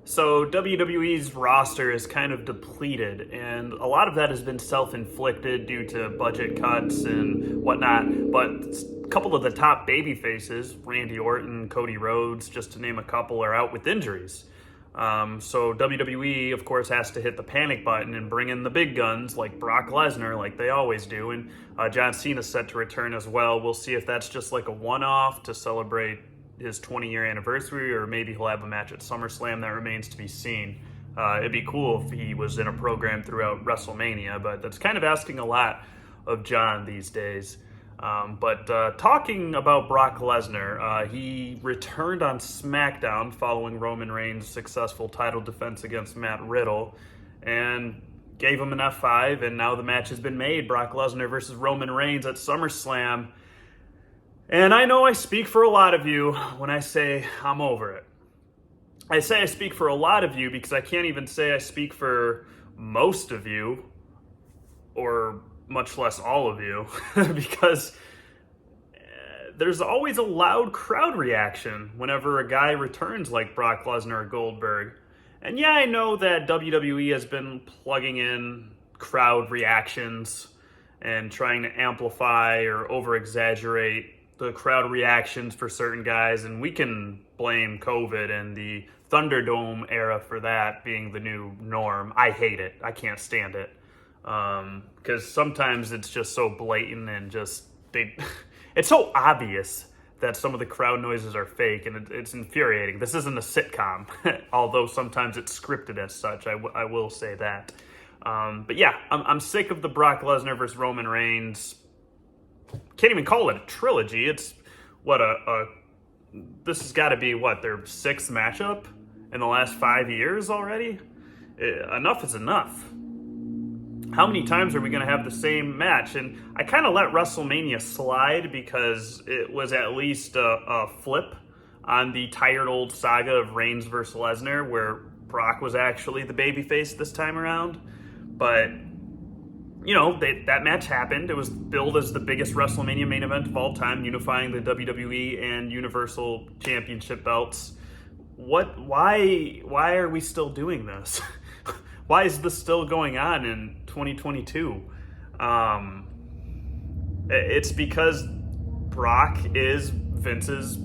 So WWE's roster is kind of depleted, and a lot of that has been self-inflicted due to budget cuts and whatnot. But a couple of the top baby faces, Randy Orton, Cody Rhodes, just to name a couple, are out with injuries. So WWE, of course, has to hit the panic button and bring in the big guns like Brock Lesnar, like they always do. And John Cena's set to return as well. We'll see if that's just like a one-off to celebrate his 20-year anniversary, or maybe he'll have a match at SummerSlam. That remains to be seen. It'd be cool if he was in a program throughout WrestleMania, but that's kind of asking a lot of John these days. But talking about Brock Lesnar, he returned on SmackDown following Roman Reigns' successful title defense against Matt Riddle and gave him an F5, and now the match has been made. Brock Lesnar versus Roman Reigns at SummerSlam. And I know I speak for a lot of you when I say I'm over it. I say I speak for a lot of you because I can't even say I speak for most of you, or much less all of you, because there's always a loud crowd reaction whenever a guy returns like Brock Lesnar or Goldberg. And yeah, I know that WWE has been plugging in crowd reactions and trying to amplify or over-exaggerate the crowd reactions for certain guys, and we can blame COVID and the Thunderdome era for that being the new norm. I hate it. I can't stand it. Because sometimes it's just so blatant and just it's so obvious that some of the crowd noises are fake, and it's infuriating. This isn't a sitcom, although sometimes it's scripted as such. I will say that. But yeah, I'm sick of the Brock Lesnar versus Roman Reigns. Can't even call it a trilogy. It's this has got to be their sixth matchup in the last 5 years already. Enough is enough. How many times are we going to have the same match? And I kind of let WrestleMania slide because it was at least a flip on the tired old saga of Reigns versus Lesnar, where Brock was actually the babyface this time around. But, you know, that match happened. It was billed as the biggest WrestleMania main event of all time, unifying the WWE and Universal Championship belts. Why are we still doing this? Why is this still going on in 2022? It's because Brock is Vince's,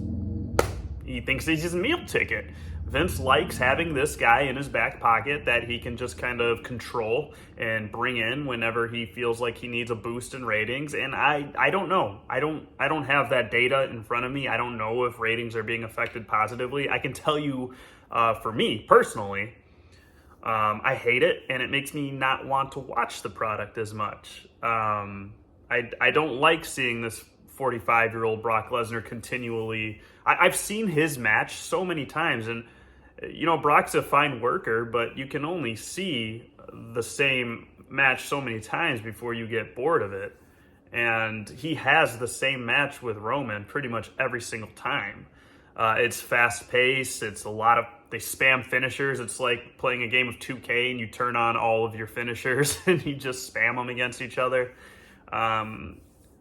he thinks he's his meal ticket. Vince likes having this guy in his back pocket that he can just kind of control and bring in whenever he feels like he needs a boost in ratings. And I don't know. I don't have that data in front of me. I don't know if ratings are being affected positively. I can tell you, for me personally, I hate it, and it makes me not want to watch the product as much. I don't like seeing this 45-year-old Brock Lesnar continually. I've seen his match so many times, and you know, Brock's a fine worker, but you can only see the same match so many times before you get bored of it. And he has the same match with Roman pretty much every single time. It's fast-paced. It's a lot of, they spam finishers. It's like playing a game of 2K and you turn on all of your finishers and you just spam them against each other. I'm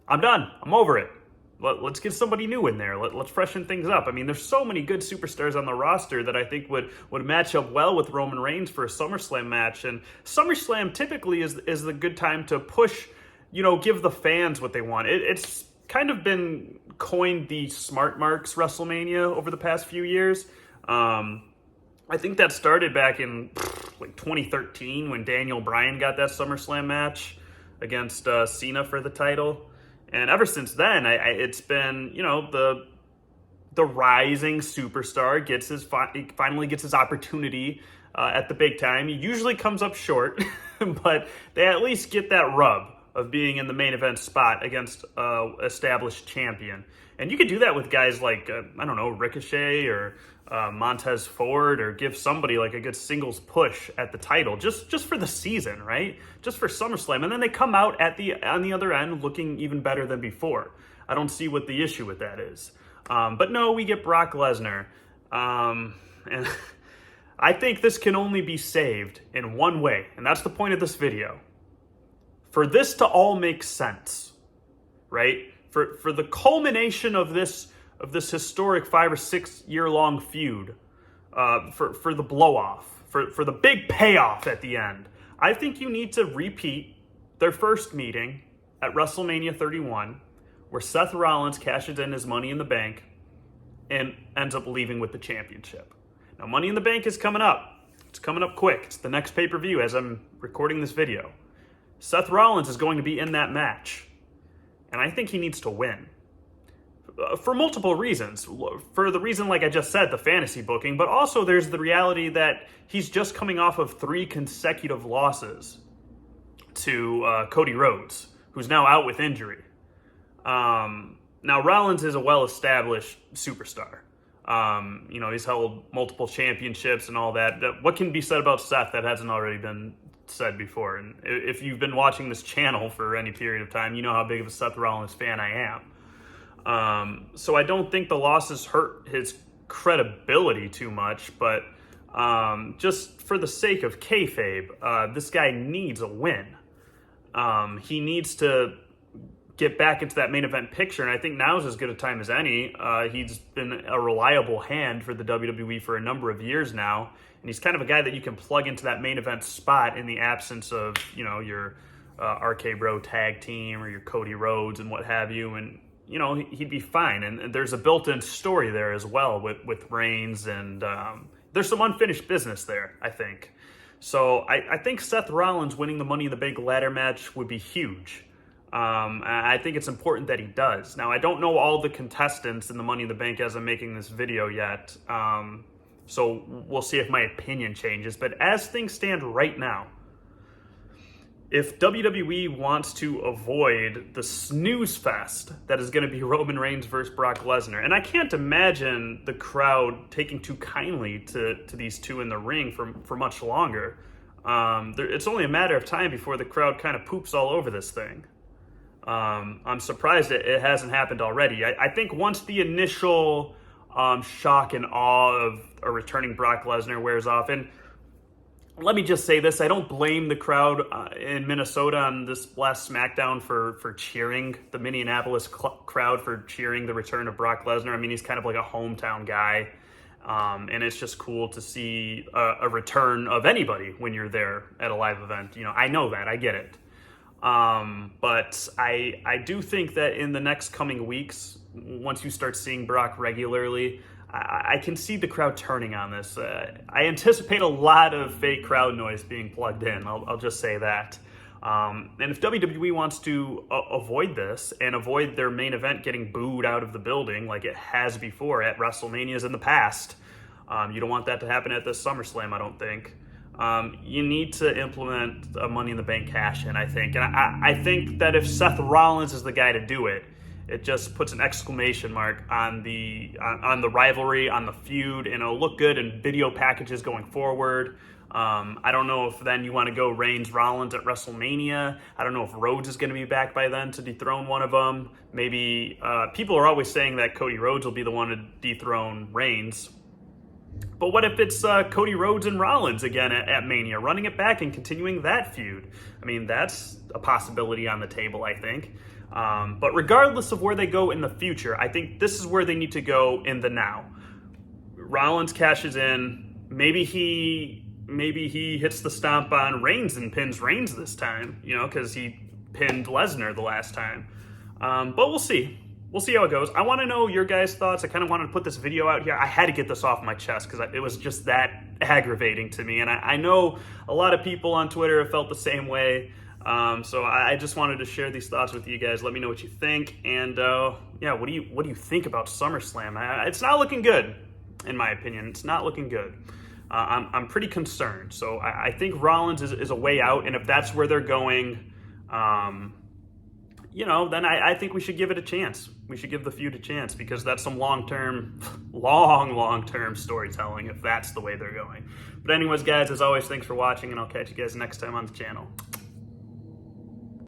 done. I'm over it. Let's get somebody new in there. Let's freshen things up. I mean, there's so many good superstars on the roster that I think would match up well with Roman Reigns for a SummerSlam match. And SummerSlam typically is the good time to push, you know, give the fans what they want. It's kind of been coined the smart marks WrestleMania over the past few years. I think that started back in like 2013 when Daniel Bryan got that SummerSlam match against Cena for the title. And ever since then, it's been, you know, the rising superstar finally gets his opportunity at the big time. He usually comes up short, but they at least get that rub of being in the main event spot against established champion. And you could do that with guys like, I don't know, Ricochet or Montez Ford, or give somebody like a good singles push at the title just for the season, right? Just for SummerSlam. And then they come out on the other end looking even better than before. I don't see what the issue with that is. But no, we get Brock Lesnar. And I think this can only be saved in one way, and that's the point of this video. For this to all make sense, right? For the culmination of this historic 5 or 6 year long feud for the blow off, for the big payoff at the end. I think you need to repeat their first meeting at WrestleMania 31, where Seth Rollins cashes in his Money in the Bank and ends up leaving with the championship. Now, Money in the Bank is coming up. It's coming up quick. It's the next pay-per-view as I'm recording this video. Seth Rollins is going to be in that match, and I think he needs to win. For multiple reasons. For the reason, like I just said, the fantasy booking, but also there's the reality that he's just coming off of 3 consecutive losses to Cody Rhodes, who's now out with injury. Now, Rollins is a well-established superstar. He's held multiple championships and all that. What can be said about Seth that hasn't already been said before? And if you've been watching this channel for any period of time, you know how big of a Seth Rollins fan I am. So I don't think the losses hurt his credibility too much, but just for the sake of kayfabe, this guy needs a win. He needs to get back into that main event picture, and I think now is as good a time as any. He's been a reliable hand for the WWE for a number of years now, and he's kind of a guy that you can plug into that main event spot in the absence of, your RK Bro tag team or your Cody Rhodes and what have you, and he'd be fine. And there's a built-in story there as well with Reigns, and there's some unfinished business there, I think. So I think Seth Rollins winning the Money in the Bank ladder match would be huge. I think it's important that he does. Now, I don't know all the contestants in the Money in the Bank as I'm making this video yet, so we'll see if my opinion changes. But as things stand right now, if WWE wants to avoid the snooze fest that is going to be Roman Reigns versus Brock Lesnar, and I can't imagine the crowd taking too kindly to these two in the ring for much longer. It's only a matter of time before the crowd kind of poops all over this thing. I'm surprised it hasn't happened already. I think once the initial shock and awe of a returning Brock Lesnar wears off, and let me just say this, I don't blame the crowd in Minnesota on this last SmackDown for cheering, the Minneapolis crowd for cheering the return of Brock Lesnar. I mean, he's kind of like a hometown guy, and it's just cool to see a return of anybody when you're there at a live event. I know that, I get it. But I do think that in the next coming weeks, once you start seeing Brock regularly, I can see the crowd turning on this. I anticipate a lot of fake crowd noise being plugged in. I'll just say that. And if WWE wants to avoid this and avoid their main event getting booed out of the building like it has before at WrestleManias in the past, you don't want that to happen at this SummerSlam, I don't think. You need to implement a Money in the Bank cash-in, I think. And I think that if Seth Rollins is the guy to do it, it just puts an exclamation mark on the rivalry, on the feud, and it'll look good in video packages going forward. I don't know if then you want to go Reigns-Rollins at WrestleMania. I don't know if Rhodes is going to be back by then to dethrone one of them. Maybe people are always saying that Cody Rhodes will be the one to dethrone Reigns. But what if it's Cody Rhodes and Rollins again at Mania, running it back and continuing that feud? I mean, that's a possibility on the table, I think. But regardless of where they go in the future, I think this is where they need to go in the now. Rollins cashes in. Maybe he hits the stomp on Reigns and pins Reigns this time, because he pinned Lesnar the last time. But we'll see. We'll see how it goes. I want to know your guys' thoughts. I kind of wanted to put this video out here. I had to get this off my chest because it was just that aggravating to me. And I know a lot of people on Twitter have felt the same way. So I just wanted to share these thoughts with you guys. Let me know what you think. And what do you think about SummerSlam? It's not looking good, in my opinion. It's not looking good. I'm pretty concerned. So I think Rollins is a way out. And if that's where they're going, then I think we should give it a chance. We should give the feud a chance because that's some long-term storytelling if that's the way they're going. But anyways, guys, as always, thanks for watching, and I'll catch you guys next time on the channel.